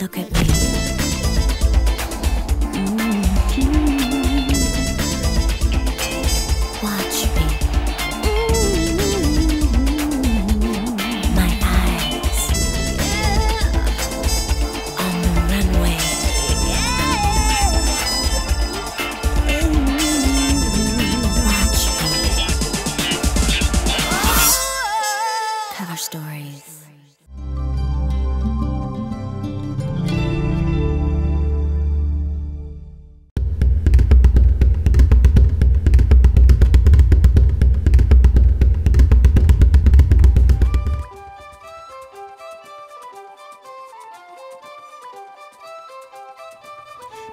Look at me. Watch me. My eyes on the runway. Watch me. Cover stories.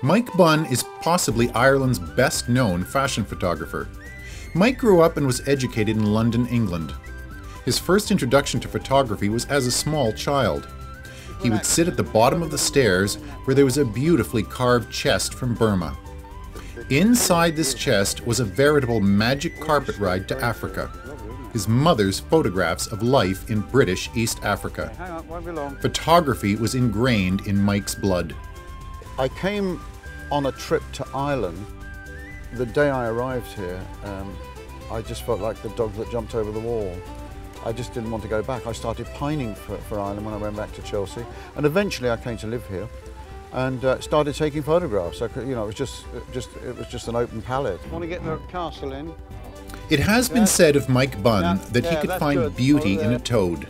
Mike Bunn is possibly Ireland's best-known fashion photographer. Mike grew up and was educated in London, England. His first introduction to photography was as a small child. He would sit at the bottom of the stairs where there was a beautifully carved chest from Burma. Inside this chest was a veritable magic carpet ride to Africa. His mother's photographs of life in British East Africa. Photography was ingrained in Mike's blood. I came on a trip to Ireland. The day I arrived here, I just felt like the dog that jumped over the wall. I just didn't want to go back. I started pining for Ireland when I went back to Chelsea, and eventually I came to live here and started taking photographs. It was just an open palette. Want to get the castle in? It has been said of Mike Bunn that he could find beauty in a toad.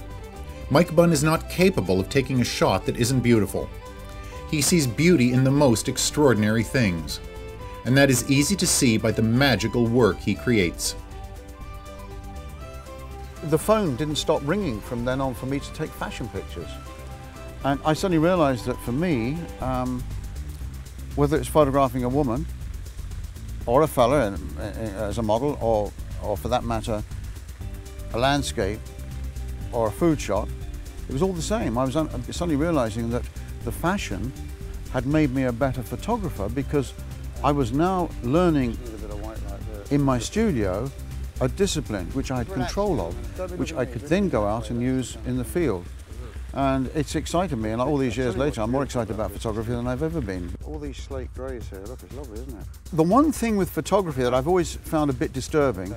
Mike Bunn is not capable of taking a shot that isn't beautiful. He sees beauty in the most extraordinary things, and that is easy to see by the magical work he creates. The phone didn't stop ringing from then on for me to take fashion pictures. And I suddenly realized that for me, whether it's photographing a woman or a fella as a model, or for that matter, a landscape or a food shot, it was all the same. I was suddenly realizing that the fashion had made me a better photographer because I was now learning in my studio a discipline which I had control of, which I could then go out and use in the field. And it's excited me, and all these years later I'm more excited about photography than I've ever been. All these slate greys here, look, it's lovely, isn't it? The one thing with photography that I've always found a bit disturbing,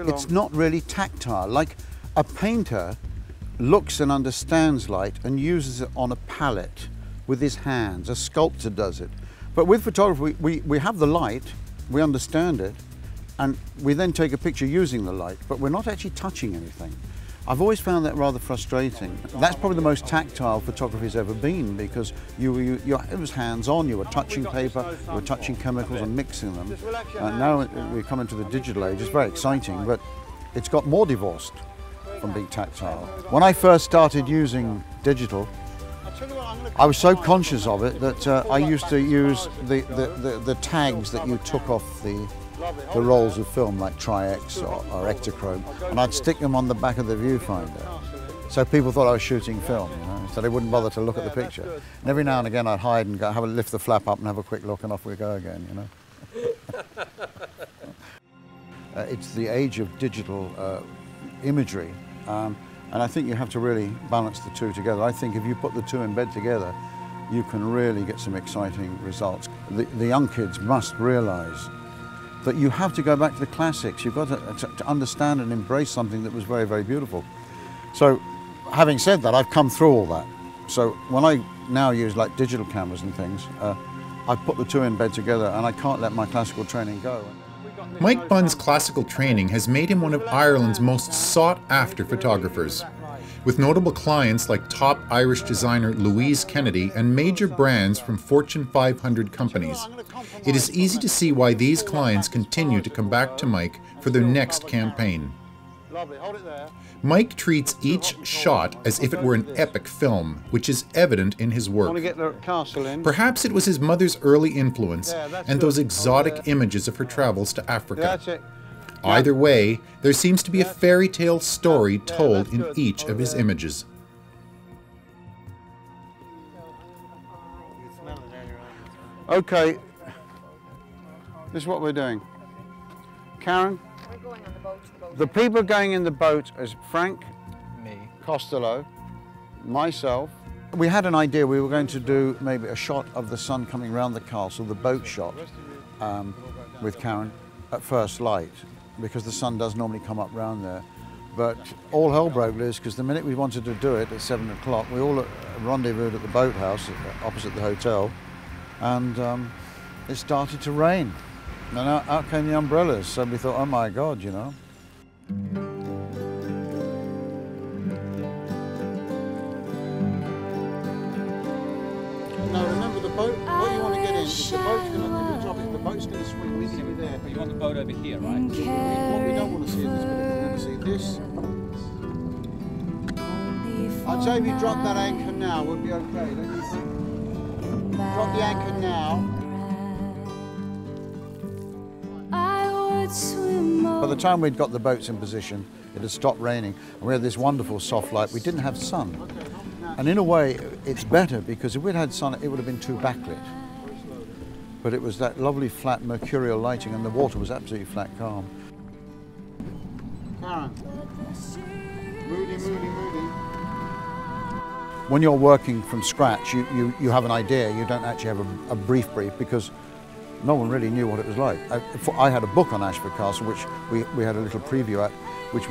it's not really tactile. Like a painter looks and understands light and uses it on a palette with his hands. A sculptor does it. But with photography, we have the light, we understand it, and we then take a picture using the light, but we're not actually touching anything. I've always found that rather frustrating. That's probably the most tactile photography's ever been, because it was hands-on, you were touching paper, you were touching chemicals and mixing them. Now we come into the digital age, it's very exciting, but it's got more divorced from being tactile. When I first started using digital, I was so conscious of it that I used to use the tags that you took off the rolls of film, like Tri-X or Ektachrome, and I'd stick them on the back of the viewfinder. So people thought I was shooting film, so they wouldn't bother to look at the picture. And every now and again I'd hide and go, lift the flap up and have a quick look, and off we go again, It's the age of digital imagery. And I think you have to really balance the two together. I think if you put the two in bed together, you can really get some exciting results. The young kids must realize that you have to go back to the classics. You've got to understand and embrace something that was very, very beautiful. So, having said that, I've come through all that. So when I now use like digital cameras and things, I put the two in bed together, and I can't let my classical training go. Mike Bunn's classical training has made him one of Ireland's most sought-after photographers, with notable clients like top Irish designer Louise Kennedy and major brands from Fortune 500 companies. It is easy to see why these clients continue to come back to Mike for their next campaign. Mike treats each shot as if it were an epic film, which is evident in his work. Perhaps it was his mother's early influence and those exotic images of her travels to Africa. Either way, there seems to be a fairy tale story told in each of his images. Okay, this is what we're doing. Karen? We're going on the boat. The people going in the boat is Frank, me, Costello, myself, We had an idea. We were going to do maybe a shot of the sun coming around the castle, the boat shot, with Karen at first light, because the sun does normally come up round there. But all hell broke loose, because the minute we wanted to do it at 7 o'clock, we all rendezvoused at the boathouse opposite the hotel, and it started to rain. And out came the umbrellas, so we thought, oh my God, you know. Now remember the boat, what you want to get in, because the boat's going to swing with you there. But you want the boat over here, right? What we don't want to see is this, but we want to see this. I'd say if you drop that anchor now, we'll be okay, don't you think? Drop the anchor now. By the time we'd got the boats in position, it had stopped raining, and we had this wonderful soft light. We didn't have sun. And in a way, it's better, because if we'd had sun, it would have been too backlit. But it was that lovely flat mercurial lighting, and the water was absolutely flat calm. Karen, moody, moody, moody. When you're working from scratch, you have an idea. You don't actually have a brief, because no one really knew what it was like. I had a book on Ashford Castle, which we had a little preview at, which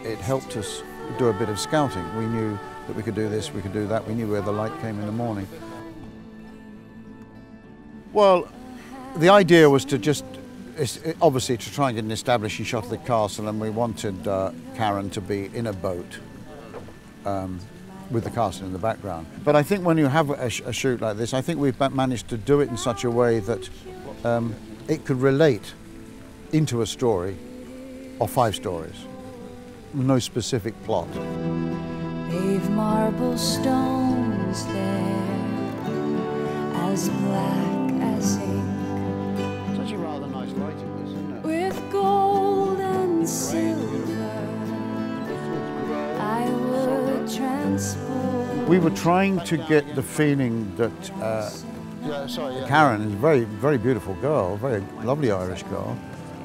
it helped us do a bit of scouting. We knew that we could do this, we could do that. We knew where the light came in the morning. Well, the idea was to just, obviously, to try and get an establishing shot of the castle, and we wanted Karen to be in a boat with the castle in the background. But I think when you have a shoot like this, I think we've managed to do it in such a way that it could relate into a story or 5 stories. No specific plot. Pave marble stones there, as black as ink, It's actually rather nice lighting, this, isn't it? with gold and silver, I would transport. We were trying to get the feeling that Karen is a very, very beautiful girl, very lovely Irish girl,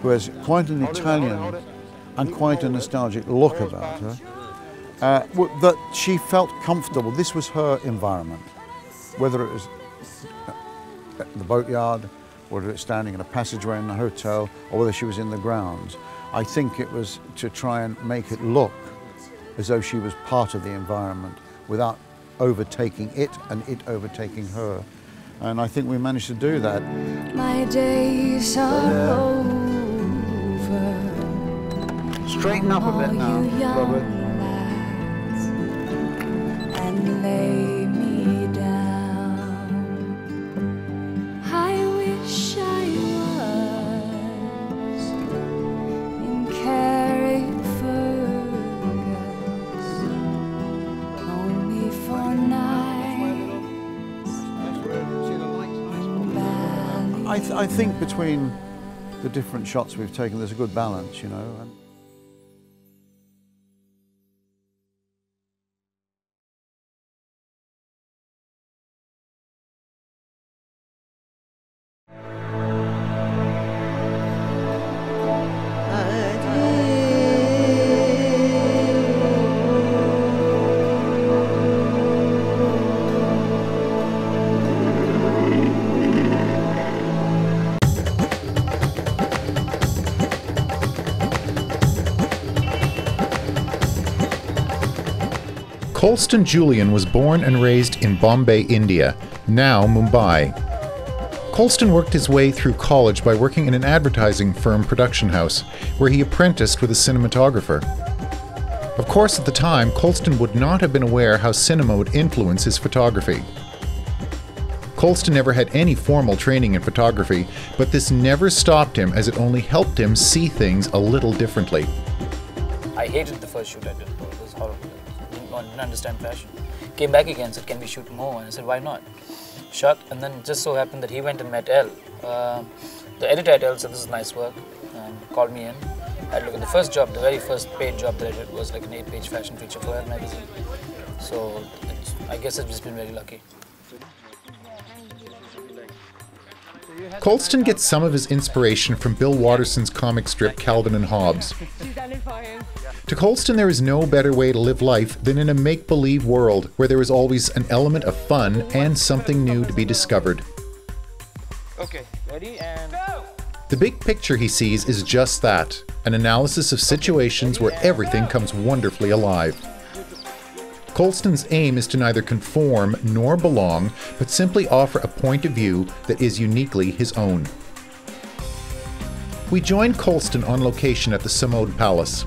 who has quite an Italian and quite a nostalgic look about her. That she felt comfortable. This was her environment, whether it was the boatyard, whether it's standing in a passageway in the hotel, or whether she was in the grounds. I think it was to try and make it look as though she was part of the environment without overtaking it and it overtaking her. And I think we managed to do that. My days are over. Straighten up a bit now, Robert. And lay me down. I wish I was in Carrickfergus, only for nights. I think between the different shots we've taken, there's a good balance, you know. Colston Julian was born and raised in Bombay, India, now Mumbai. Colston worked his way through college by working in an advertising firm production house, where he apprenticed with a cinematographer. Of course, at the time, Colston would not have been aware how cinema would influence his photography. Colston never had any formal training in photography, but this never stopped him, as it only helped him see things a little differently. I hated the first shoot I did. It was horrible. I didn't understand fashion. Came back again, said, can we shoot more? And I said, why not? Shot, and then it just so happened that he went and met Elle. The editor at Elle said, this is nice work, and called me in. I had a look at the first job, the very first paid job that I did was like an 8-page fashion feature for Elle magazine. So I guess I've just been very lucky. Colston gets some of his inspiration from Bill Watterson's comic strip Calvin and Hobbes. To Colston, there is no better way to live life than in a make-believe world where there is always an element of fun and something new to be discovered. Okay, ready and go! The big picture he sees is just that, an analysis of situations where everything comes wonderfully alive. Colston's aim is to neither conform nor belong, but simply offer a point of view that is uniquely his own. We join Colston on location at the Simode Palace.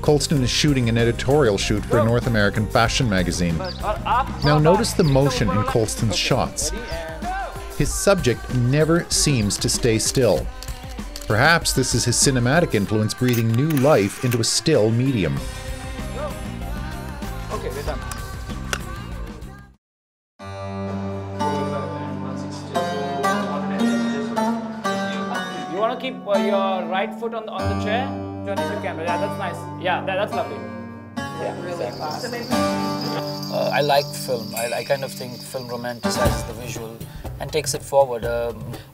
Colston is shooting an editorial shoot for a North American fashion magazine. Now notice the motion in Colston's shots. His subject never seems to stay still. Perhaps this is his cinematic influence breathing new life into a still medium. Okay, we're done. You want to keep your right foot on the chair? Turn it to the camera. Yeah, that's nice. Yeah, that's lovely. Yeah, really fast. I like film. I kind of think film romanticizes the visual and takes it forward.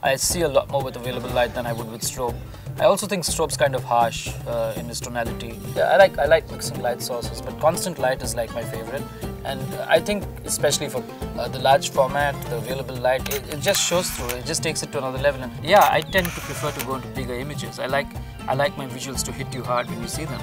I see a lot more with available light than I would with strobe. I also think strobe's kind of harsh in its tonality. Yeah, I like mixing light sources, but constant light is like my favorite. And I think especially for the large format, the available light, it just shows through. It just takes it to another level. And yeah, I tend to prefer to go into bigger images. I like my visuals to hit you hard when you see them,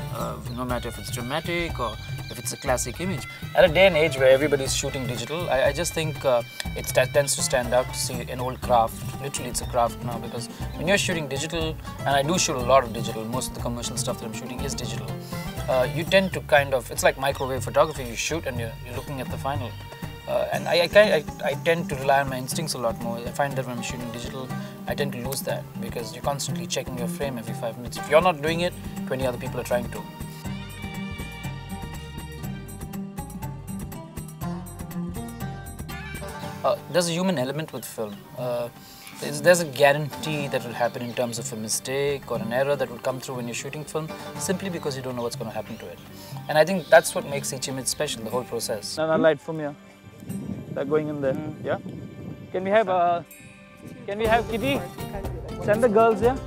no matter if it's dramatic or if it's a classic image. At a day and age where everybody's shooting digital, I just think it tends to stand out to see an old craft. Literally, it's a craft now, because when you're shooting digital, and I do shoot a lot of digital, most of the commercial stuff that I'm shooting is digital, you tend to kind of, it's like microwave photography, you shoot and you're looking at the final. And I tend to rely on my instincts a lot more. I find that when I'm shooting digital, I tend to lose that, because you're constantly checking your frame every 5 minutes. If you're not doing it, 20 other people are trying to. There's a human element with film. There's a guarantee that will happen in terms of a mistake or an error that will come through when you're shooting film, simply because you don't know what's going to happen to it. And I think that's what makes each image special, the whole process. Another light from here. They're going in there. Yeah. Can we have Kitty? Send the girls here.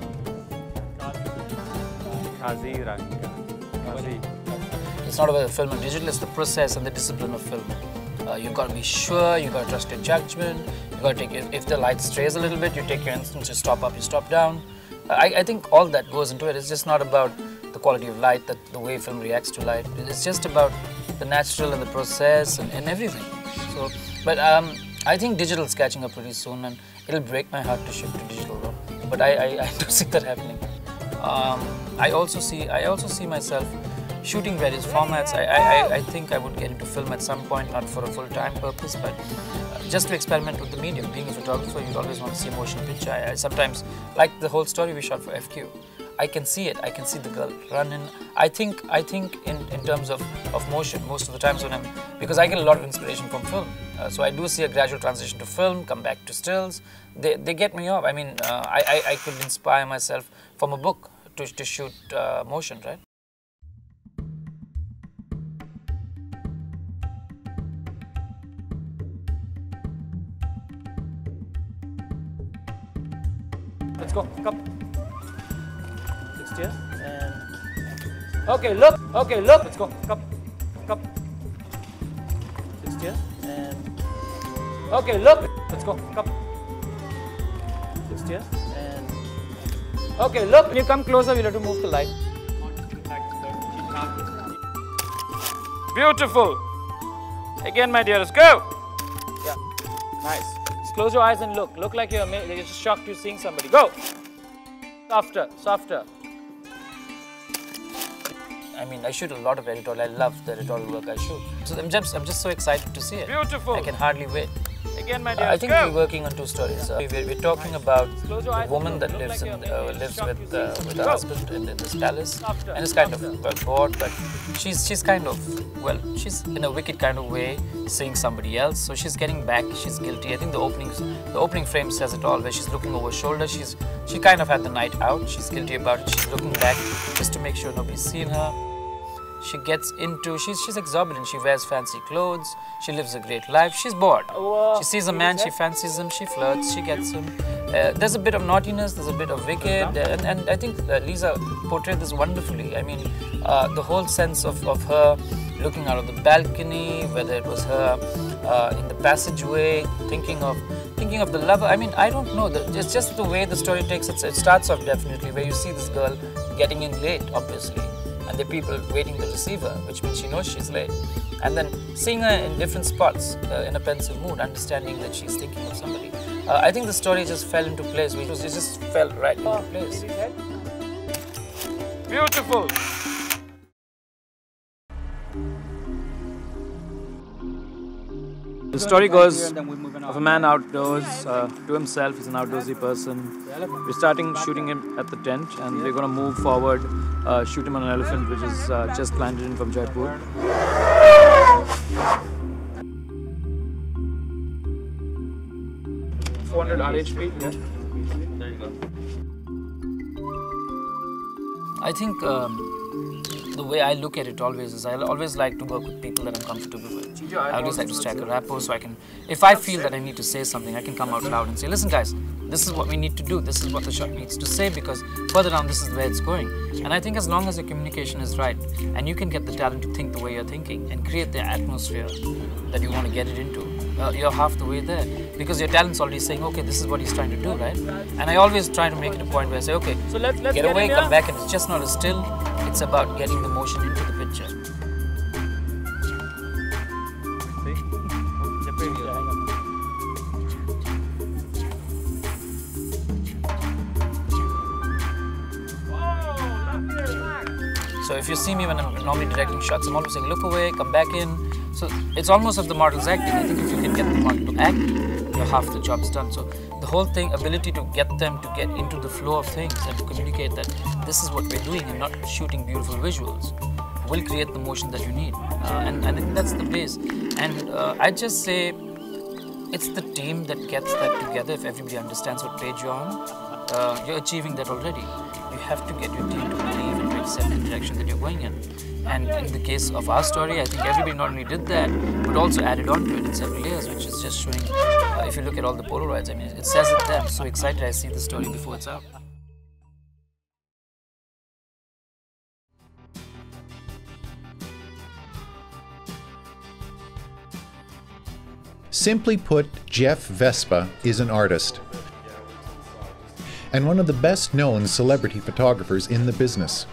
It's not about the film and digital, it's the process and the discipline of film. You've got to be sure, you've got to trust your judgment, you've got to take, if the light strays a little bit, you take your instance, you stop up, you stop down. I think all that goes into it. It's just not about the quality of light, the way film reacts to light. It's just about the natural and the process and everything. So, but I think digital is catching up pretty soon, and it'll break my heart to shift to digital though. But I do see that happening. I also see myself shooting various formats. I think I would get into film at some point, not for a full-time purpose, but just to experiment with the medium. Being a photographer, you'd always want to see a motion picture. I sometimes, like the whole story we shot for FQ, I can see it. I can see the girl running. I think in terms of motion, most of the times because I get a lot of inspiration from film. So I do see a gradual transition to film, come back to stills. They get me off. I mean, I could inspire myself from a book to shoot motion, right? Let's go, come. 60 and okay, look, let's go, come. 60 and okay, look, let's go, come. 60 and okay, look, when you come closer, we'll have to move the light. Beautiful. Again, my dearest, go. Yeah, nice. Just close your eyes and look. Look like you're just shocked you're seeing somebody. Go. Softer, softer. I mean, I shoot a lot of editorial. I love the editorial work I shoot. So I'm just so excited to see it. Beautiful. I can hardly wait. Again, my dear. I think we're working on two stories. We're talking about a woman that lives with her husband in this palace, and is kind of bored, but she's kind of, well, she's in a wicked kind of way seeing somebody else. So she's getting back. She's guilty. I think the opening frame says it all, where she's looking over her shoulder. She kind of had the night out. She's guilty about it. She's looking back just to make sure nobody's seen her. She gets into, she's exorbitant, she wears fancy clothes, she lives a great life, she's bored. She sees a man, she fancies him, she flirts, she gets him. There's a bit of naughtiness, there's a bit of wicked, and I think Lisa portrayed this wonderfully. I mean, the whole sense of her looking out of the balcony, whether it was her in the passageway, thinking of the lover. I mean, I don't know. It's just the way the story takes it. It starts off definitely where you see this girl getting in late, obviously, and there are people waiting to receive her, which means she knows she's late. And then seeing her in different spots in a pensive mood, understanding that she's thinking of somebody. I think the story just fell into place. It just fell right into place. Beautiful. The story goes of a man outdoors to himself. He's an outdoorsy person. We're starting shooting him at the tent, and we're going to move forward, shoot him on an elephant which is just landed in from Jaipur. 400 RHP. Yeah. There you go. I think the way I look at it always is I always like to work with people that I'm comfortable with. I always like to strike a rapport so I can, if I feel that I need to say something, I can come out loud and say, listen guys, this is what we need to do, this is what the shot needs to say, because further down this is where it's going. And I think as long as your communication is right and you can get the talent to think the way you're thinking and create the atmosphere that you want to get it into, you're half the way there, because your talent's already saying, okay, this is what he's trying to do, right? And I always try to make it a point where I say, okay, so let's get away, come back, and it's just not a still, it's about getting the motion into the picture. So if you see me when I'm normally directing shots, I'm always saying, look away, come back in. So it's almost as the model's acting. I think if you can get the model to act, you're half the job's done. So the whole thing, ability to get them to get into the flow of things and to communicate that this is what we're doing and not shooting beautiful visuals will create the motion that you need. And I think that's the base. And I just say it's the team that gets that together. If everybody understands what page you're on, you're achieving that already. You have to get your team to believe and to accept the direction that you're going in. And in the case of our story, I think everybody not only did that, but also added on to it in several layers, which is just showing, if you look at all the Polaroids, I mean, it says it there. I'm so excited I see the story before it's out. Simply put, Jeff Vespa is an artist, and one of the best-known celebrity photographers in the business.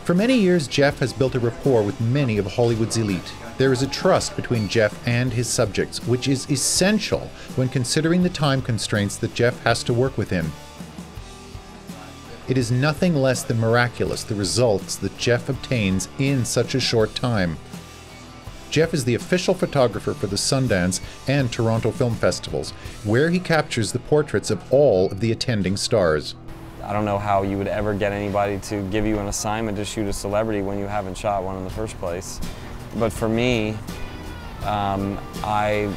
For many years, Jeff has built a rapport with many of Hollywood's elite. There is a trust between Jeff and his subjects, which is essential when considering the time constraints that Jeff has to work within. It is nothing less than miraculous, the results that Jeff obtains in such a short time. Jeff is the official photographer for the Sundance and Toronto Film Festivals, where he captures the portraits of all of the attending stars. I don't know how you would ever get anybody to give you an assignment to shoot a celebrity when you haven't shot one in the first place. But for me,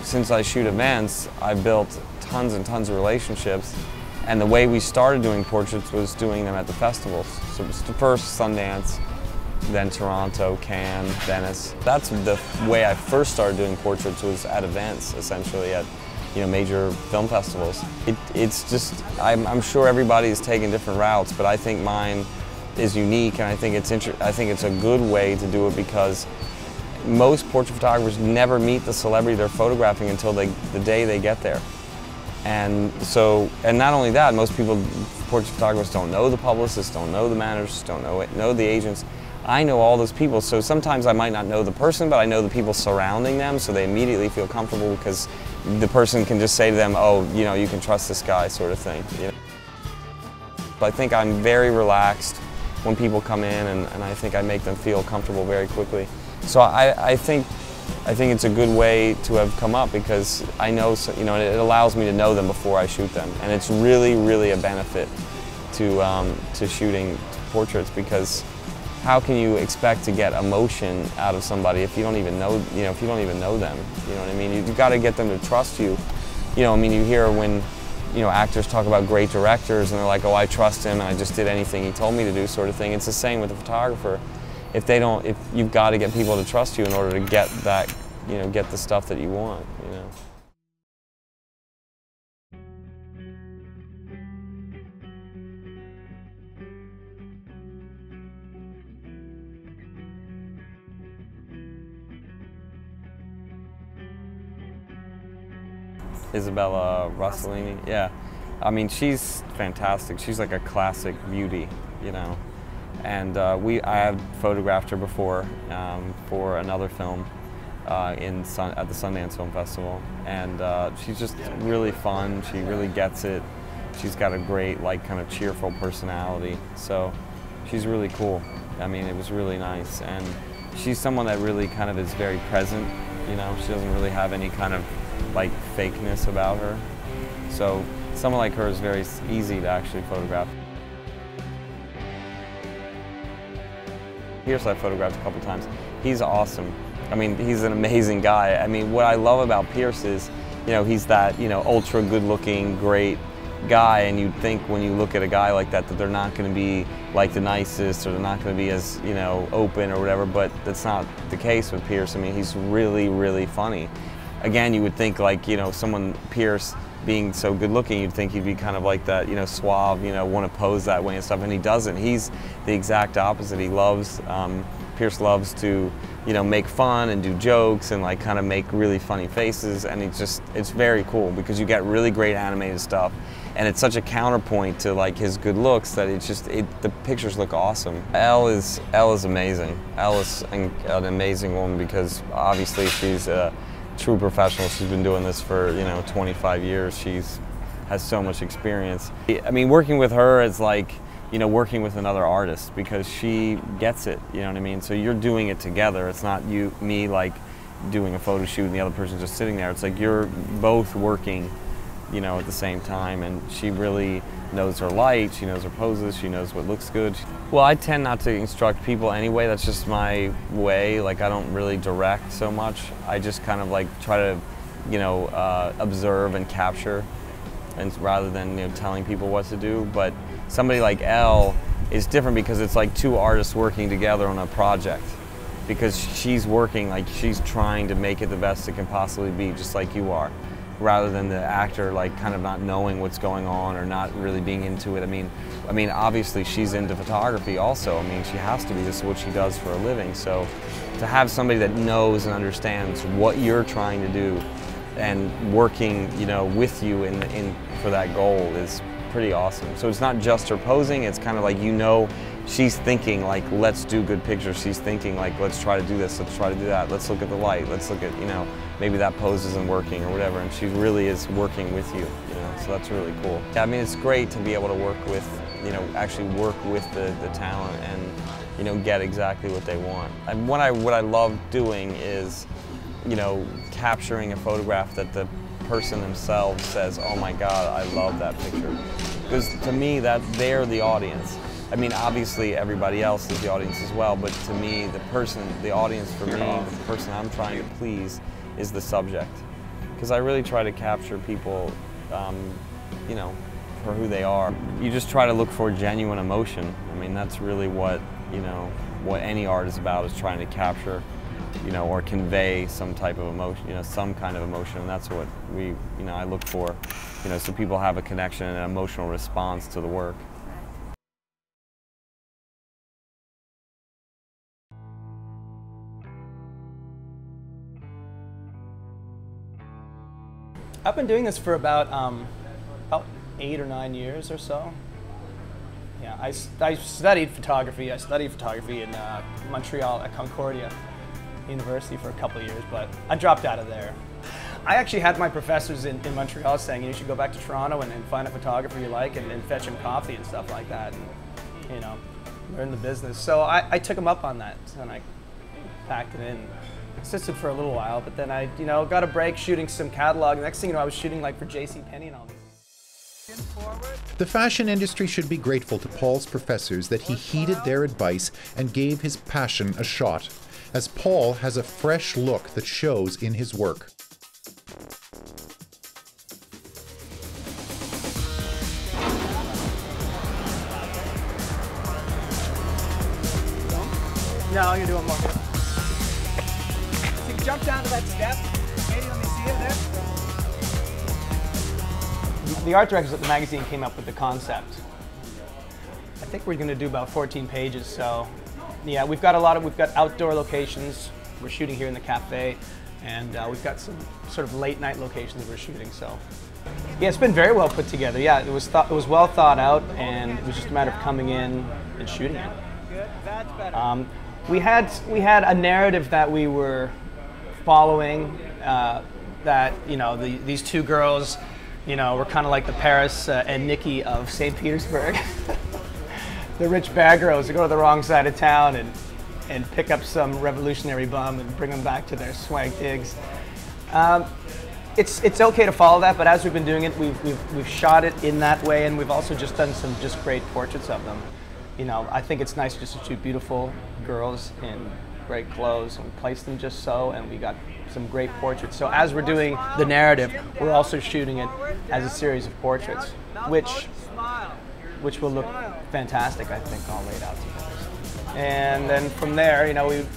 since I shoot events, I've built tons and tons of relationships. And the way we started doing portraits was doing them at the festivals. So it was the first Sundance, then Toronto, Cannes, Venice. That's the way I first started doing portraits, was at events, essentially at major film festivals. It's just, I'm sure everybody's taking different routes, but I think mine is unique, and I think it's a good way to do it, because most portrait photographers never meet the celebrity they're photographing until the day they get there. And not only that, most portrait photographers don't know the publicists, don't know the managers, don't know the agents. I know all those people, so sometimes I might not know the person, but I know the people surrounding them, so they immediately feel comfortable because the person can just say to them, oh, you can trust this guy, sort of thing. But I think I'm very relaxed when people come in, and I think I make them feel comfortable very quickly. So I think it's a good way to have come up, because I know, it allows me to know them before I shoot them, and it's really, really a benefit to shooting portraits, because how can you expect to get emotion out of somebody if you don't even know, if you don't even know them? You know what I mean? You've got to get them to trust you. I mean, you hear when you know, actors talk about great directors and they're like, oh, I trust him and I just did anything he told me to do, sort of thing. It's the same with a photographer. If you've got to get people to trust you in order to get that, you know, get the stuff that you want, you know. Isabella Rossellini, yeah. I mean, she's fantastic. She's like a classic beauty, you know. And I have photographed her before for another film at the Sundance Film Festival. And she's just really fun. She really gets it. She's got a great, like, kind of cheerful personality. So she's really cool. I mean, it was really nice. And she's someone that really kind of is very present, you know. She doesn't really have any kind of like fakeness about her. So someone like her is very easy to actually photograph. Pierce I've photographed a couple times. He's awesome. I mean, he's an amazing guy. I mean, what I love about Pierce is, you know, he's that, you know, ultra good-looking, great guy, and you'd think when you look at a guy like that they're not going to be like the nicest, or they're not going to be as, you know, open or whatever, but that's not the case with Pierce. I mean, he's really, really funny. Again, you would think, like, you know, someone, Pierce, being so good looking, you'd think he'd be kind of like that, you know, suave, you know, want to pose that way and stuff, and he doesn't. He's the exact opposite. He loves, Pierce loves to, you know, make fun and do jokes and like kind of make really funny faces, and it's very cool because you get really great animated stuff, and it's such a counterpoint to like his good looks that the pictures look awesome. Elle is amazing. Elle is an amazing woman because obviously she's a true professional. She's been doing this for, you know, 25 years. Has so much experience. I mean, working with her is like, you know, working with another artist because she gets it, you know what I mean? So you're doing it together. It's not me like doing a photo shoot and the other person just sitting there. It's like you're both working, you know, at the same time, and she really knows her light, she knows her poses, she knows what looks good. Well, I tend not to instruct people anyway. That's just my way. Like, I don't really direct so much. I just kind of like try to, you know, observe and capture, and rather than, you know, telling people what to do. But somebody like Elle is different because it's like two artists working together on a project, because she's working, like, she's trying to make it the best it can possibly be, just like you are, rather than the actor like kind of not knowing what's going on or not really being into it. I mean, obviously she's into photography also. I mean, she has to be. This is what she does for a living. So to have somebody that knows and understands what you're trying to do and working, you know, with you for that goal is pretty awesome. So it's not just her posing. It's kind of like, you know, she's thinking like, let's do good pictures. She's thinking like, let's try to do this, let's try to do that, let's look at the light, let's look at, you know, maybe that pose isn't working or whatever, and she really is working with you, you know, so that's really cool. Yeah, I mean, it's great to be able to work with, you know, actually work with the talent and, you know, get exactly what they want. And what I love doing is, you know, capturing a photograph that the person themselves says, oh my God, I love that picture. Because to me, they're the audience. I mean, obviously everybody else is the audience as well, but to me, the audience for me, the person I'm trying to please is the subject. Because I really try to capture people, you know, for who they are. You just try to look for genuine emotion. I mean, that's really what, you know, what any art is about, is trying to capture, you know, or convey some type of emotion, you know, some kind of emotion, and that's what I look for, you know, so people have a connection and an emotional response to the work. I've been doing this for about 8 or 9 years or so. Yeah, I studied photography. I studied photography in Montreal at Concordia University for a couple of years, but I dropped out of there. I actually had my professors in Montreal saying, you should go back to Toronto and find a photographer you like and fetch him coffee and stuff like that, and, you know, learn the business. So I took him up on that, and I packed it in. Assisted for a little while, but then I, you know, got a break shooting some catalog. Next thing you know, I was shooting like for JCPenney and all these. The fashion industry should be grateful to Paul's professors that he heeded their advice and gave his passion a shot, as Paul has a fresh look that shows in his work. No, I'm gonna do one more. So you jump down to that step. Katie, let me see you there. The art directors at the magazine came up with the concept. I think we're gonna do about 14 pages, so yeah, we've got outdoor locations. We're shooting here in the cafe, and we've got some sort of late night locations that we're shooting, so. Yeah, it's been very well put together. Yeah, it was well thought out, and it was just a matter of coming in and shooting it. We had a narrative that we were following. That these two girls, were kind of like the Paris and Nikki of St. Petersburg. The rich bad girls who go to the wrong side of town and pick up some revolutionary bum and bring them back to their swag digs. It's okay to follow that, but as we've been doing it, we've shot it in that way, and we've also just done some just great portraits of them. I think it's nice just to shoot beautiful girls in great clothes, and we place them just so, and we got some great portraits. So as we're doing the narrative, we're also shooting it as a series of portraits, which will look fantastic, I think, all laid out together. And then from there,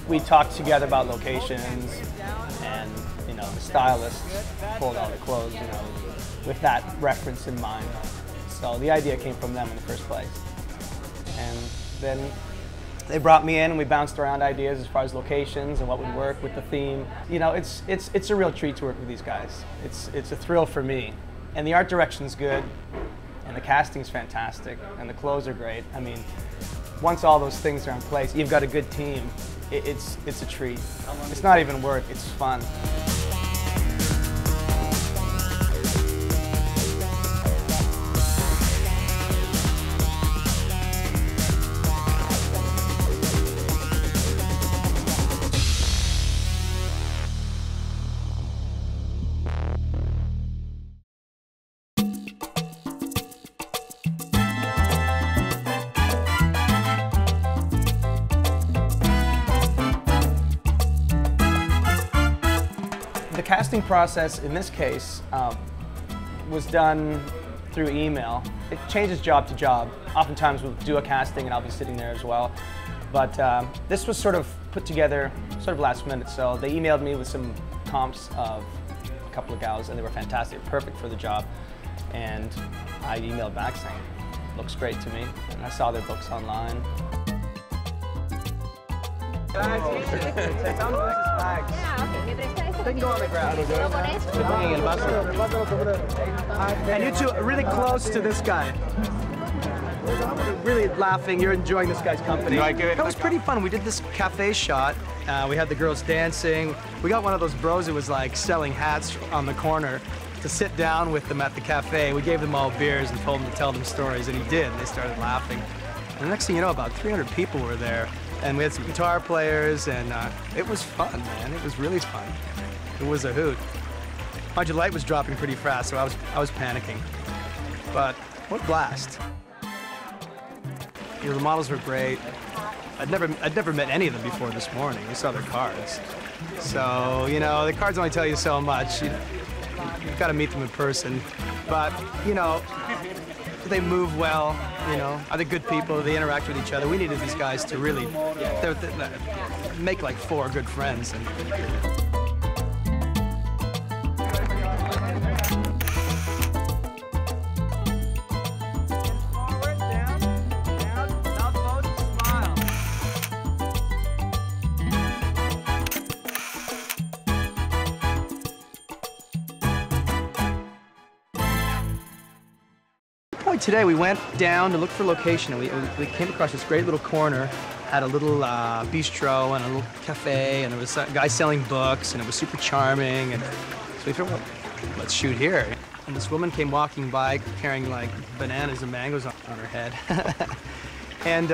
we talked together about locations, and the stylists pulled out the clothes, with that reference in mind. So the idea came from them in the first place. And then they brought me in, and we bounced around ideas as far as locations and what would work with the theme. It's a real treat to work with these guys. It's a thrill for me. And the art direction's good, and the casting's fantastic, and the clothes are great. I mean, once all those things are in place, you've got a good team. It's a treat. It's not even work, it's fun. The casting process in this case was done through email. It changes job to job. Oftentimes we'll do a casting and I'll be sitting there as well. But this was sort of put together sort of last minute. So they emailed me with some comps of a couple of gals, and they were fantastic, perfect for the job. And I emailed back saying, looks great to me. And I saw their books online. They can go on the ground. And you two are really close to this guy. Really laughing. You're enjoying this guy's company. That was pretty fun. We did this cafe shot. We had the girls dancing. We got one of those bros who was like selling hats on the corner to sit down with them at the cafe. We gave them all beers and told them to tell them stories, and he did. And they started laughing. And the next thing you know, about 300 people were there. And we had some guitar players, and it was fun, man. It was really fun. It was a hoot. Mind you, light was dropping pretty fast, so I was panicking. But what a blast. The models were great. I'd never met any of them before this morning. We saw their cards. So, the cards only tell you so much. You've got to meet them in person. But, they move well, are they good people, they interact with each other. We needed these guys to really make like 4 good friends. Forward, down, mouth closed, smile. Today we went down to look for location, and we came across this great little corner, had a little bistro and a little cafe, and there was a guy selling books, and it was super charming, and so we figured, well, let's shoot here. And this woman came walking by carrying like bananas and mangoes on her head. And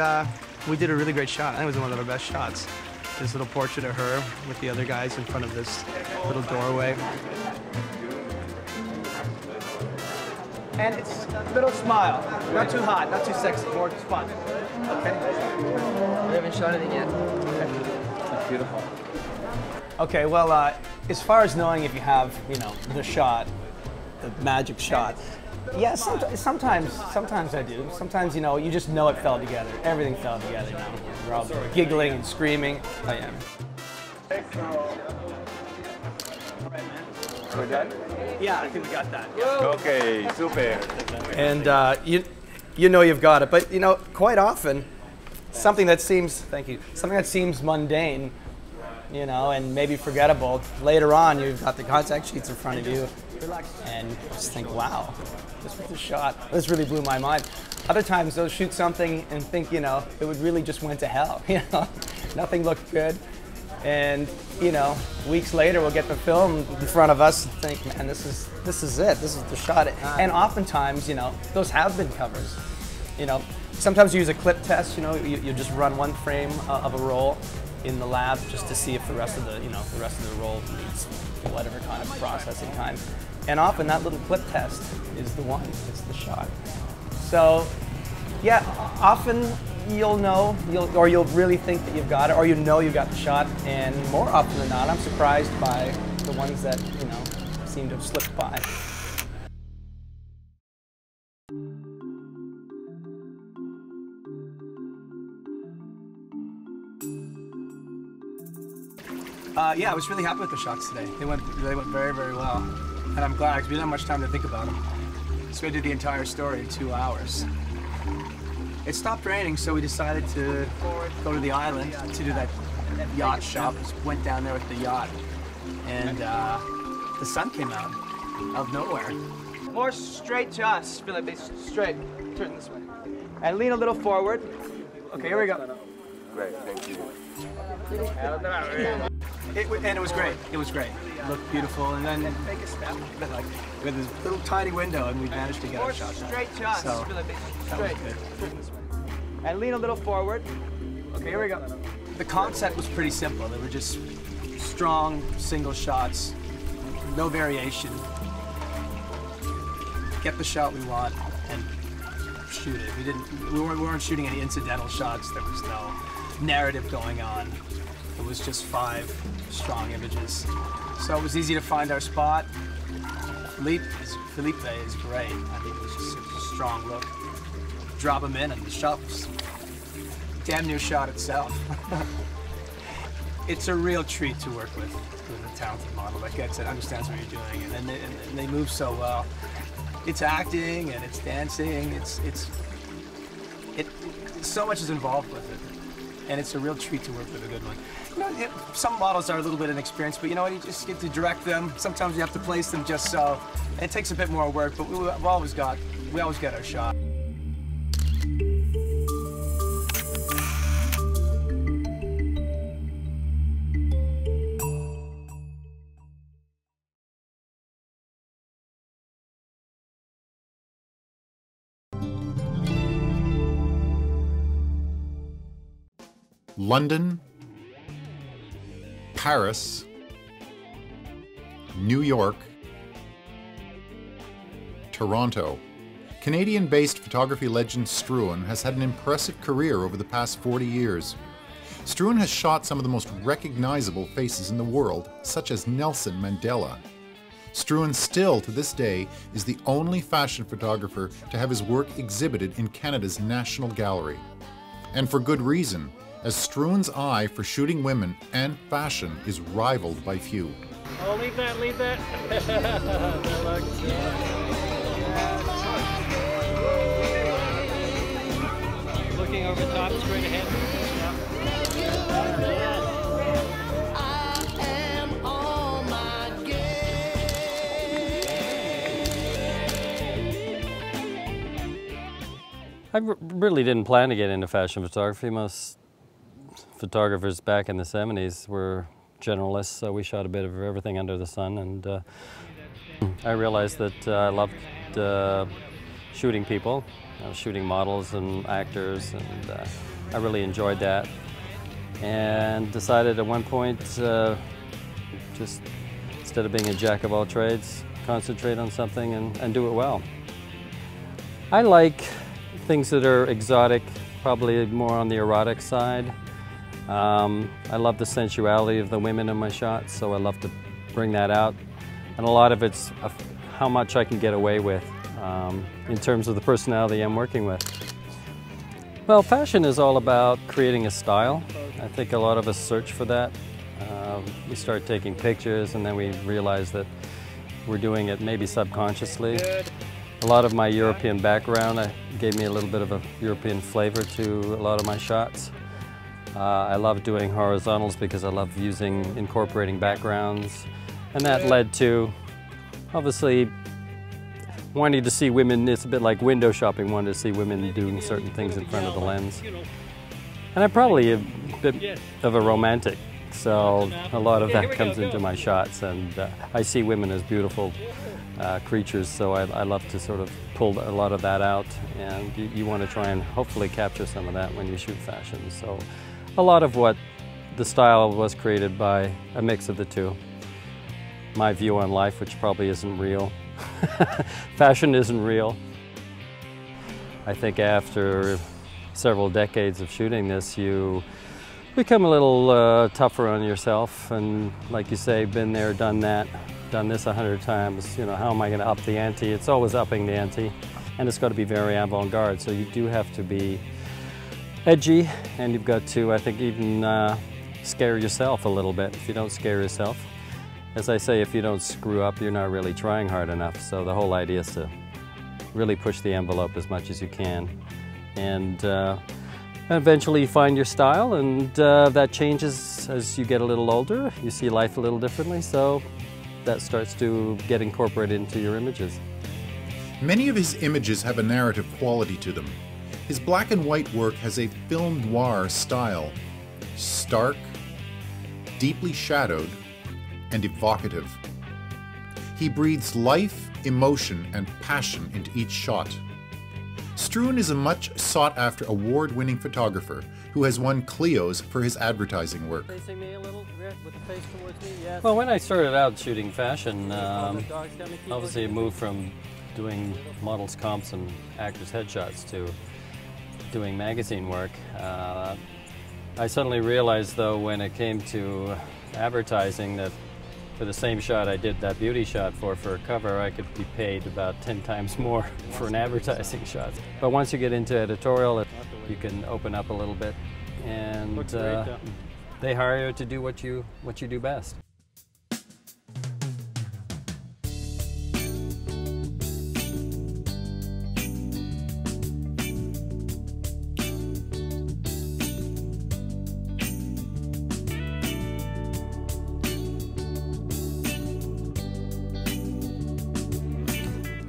we did a really great shot. I think it was one of our best shots. This little portrait of her with the other guys in front of this little doorway. And it's a little smile. Not too hot, not too sexy, more just fun. Okay? We haven't shot anything yet. Okay. That's beautiful. Okay, well, as far as knowing if you have, the shot, the magic shot, Yeah, sometimes I do. Sometimes, you know, you just know it fell together. Everything fell together now. We're all giggling and screaming. I am. We're done? Yeah, I think we got that. Okay, super. And you know you've got it. But, you know, quite often, something that seems, thank you, something that seems mundane, you know, and maybe forgettable, later on you've got the contact sheets in front of you, and you just think, wow, this was the shot. This really blew my mind. Other times they'll shoot something and think, you know, it would really just went to hell, you know, nothing looked good. And, you know, weeks later we'll get the film in front of us and think, man, this is it, this is the shot. And oftentimes, you know, those have been covers. You know, sometimes you use a clip test, you know, you just run one frame of a roll in the lab just to see if the rest of the, you know, the rest of the roll needs whatever kind of processing time. And often that little clip test is the one, it's the shot. So, yeah, often you'll know, you'll really think that you've got it, or you know you've got the shot, and more often than not, I'm surprised by the ones that, you know, seem to have slipped by. Yeah, I was really happy with the shots today. They went very, very well. And I'm glad, because we didn't have much time to think about them. So we did the entire story in 2 hours. It stopped raining, so we decided to go to the island to do that yacht shop. Just went down there with the yacht. And the sun came out of nowhere. More straight to us, Philip, straight. Turn this way. And lean a little forward. Okay, here we go. Great, thank you. And it was great. It was great. It looked beautiful, and then take a step. Like with this little tiny window, and we managed to get our shot. Straight to us. So that was good. And lean a little forward. Okay, here we go. The concept was pretty simple. They were just strong single shots, no variation. Get the shot we want and shoot it. We weren't shooting any incidental shots. There was no narrative going on. It was just 5 strong images. So it was easy to find our spot. Felipe is great. I think it was just a strong look. Drop him in and the shot was damn near shot itself. It's a real treat to work with a talented model that gets it, understands what you're doing, and they move so well. It's acting and it's dancing. So much is involved with it. And it's a real treat to work with a good one. You know, some models are a little bit inexperienced, but you know what, you just get to direct them. Sometimes you have to place them just so. And it takes a bit more work, but we always get our shot. London, Paris, New York, Toronto. Canadian-based photography legend Struan has had an impressive career over the past 40 years. Struan has shot some of the most recognizable faces in the world, such as Nelson Mandela. Struan still, to this day, is the only fashion photographer to have his work exhibited in Canada's National Gallery. And for good reason, as Struan's eye for shooting women and fashion is rivaled by few. Oh, leave that, leave that. That looks looking over the top, straight ahead. I really didn't plan to get into fashion photography. Most photographers back in the 70s were generalists, so we shot a bit of everything under the sun, and I realized that I loved shooting people, shooting models and actors, and I really enjoyed that, and decided at one point just instead of being a jack of all trades, concentrate on something and do it well. I like things that are exotic, probably more on the erotic side. I love the sensuality of the women in my shots, so I love to bring that out. And a lot of it's how much I can get away with in terms of the personality I'm working with. Well, fashion is all about creating a style. I think a lot of us search for that. We start taking pictures and then we realize that we're doing it maybe subconsciously. A lot of my European background gave me a little bit of a European flavor to a lot of my shots. I love doing horizontals because I love incorporating backgrounds. And that led to, obviously, wanting to see women. It's a bit like window shopping, wanting to see women doing certain things in front of the lens. And I'm probably a bit of a romantic, so a lot of that comes into my shots. And I see women as beautiful creatures, so I love to sort of pull a lot of that out. And you want to try and hopefully capture some of that when you shoot fashion. So a lot of what the style was created by a mix of the two. My view on life, which probably isn't real. Fashion isn't real. I think after several decades of shooting this, you become a little tougher on yourself, and like you say, been there, done that, done this 100 times. You know, how am I going to up the ante? It's always upping the ante, and it's got to be very avant-garde. So you do have to be edgy, and you've got to, I think, even scare yourself a little bit. If you don't scare yourself, as I say, if you don't screw up, you're not really trying hard enough. So the whole idea is to really push the envelope as much as you can. And eventually you find your style, and that changes as you get a little older. You see life a little differently, so that starts to get incorporated into your images. Many of his images have a narrative quality to them. His black and white work has a film noir style, stark, deeply shadowed, and evocative. He breathes life, emotion, and passion into each shot. Struan is a much sought-after award-winning photographer who has won Clios for his advertising work. Facing me a little, with the face towards me, yes. Well, when I started out shooting fashion, obviously it moved from doing models, comps, and actors' headshots to doing magazine work. I suddenly realized, though, when it came to advertising, that for the same shot I did that beauty shot for a cover, I could be paid about 10 times more for an advertising shot. But once you get into editorial, you can open up a little bit, and they hire you to do what you do best.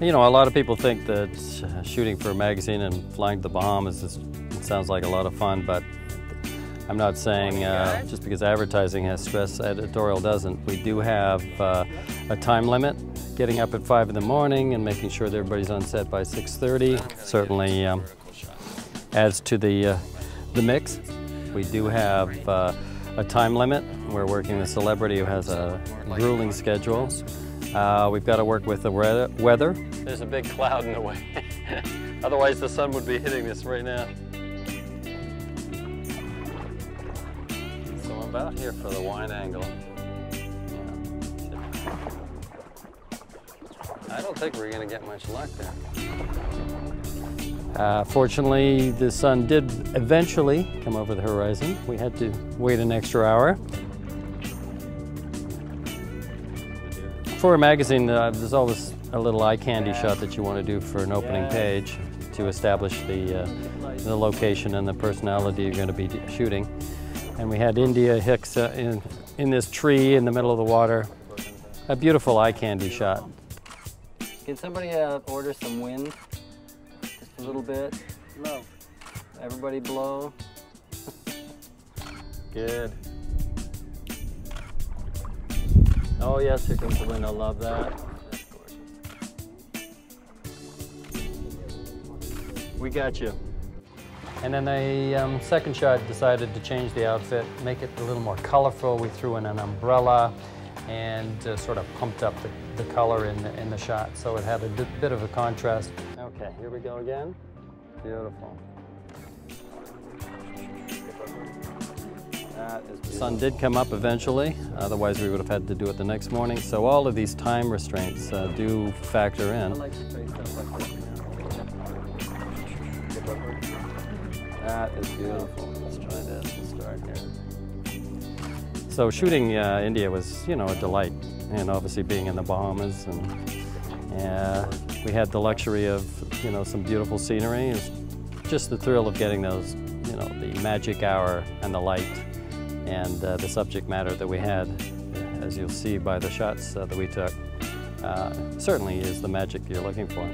You know, a lot of people think that shooting for a magazine and flying to the Bahamas it sounds like a lot of fun, but I'm not saying just because advertising has stress, editorial doesn't. We do have a time limit, getting up at 5 in the morning and making sure that everybody's on set by 6:30 certainly adds to the mix. We do have a time limit. We're working with a celebrity who has a grueling schedule. We've got to work with the weather. There's a big cloud in the way. Otherwise the sun would be hitting this right now. So I'm about here for the wide angle. I don't think we're going to get much luck there. Fortunately, the sun did eventually come over the horizon. We had to wait an extra hour. For a magazine, there's always a little eye candy shot that you want to do for an opening page to establish the location and the personality you're going to be shooting. And we had India Hicks in this tree in the middle of the water. A beautiful eye candy shot. Can somebody order some wind? Just a little bit. Blow. Everybody blow. Good. Oh yes, here comes the wind. I love that. That's gorgeous. We got you. And then the second shot decided to change the outfit, make it a little more colorful. We threw in an umbrella and sort of pumped up the color in the shot, so it had a bit of a contrast. Okay, here we go again. Beautiful. The sun did come up eventually, otherwise we would have had to do it the next morning. So all of these time restraints do factor in. I like to face stuff like this. That is beautiful. Let's try this. We'll start here. So shooting India was, you know, a delight, and obviously being in the Bahamas, and we had the luxury of, you know, some beautiful scenery. It's just the thrill of getting those, you know, the magic hour and the light, and the subject matter that we had, as you'll see by the shots that we took, certainly is the magic you're looking for.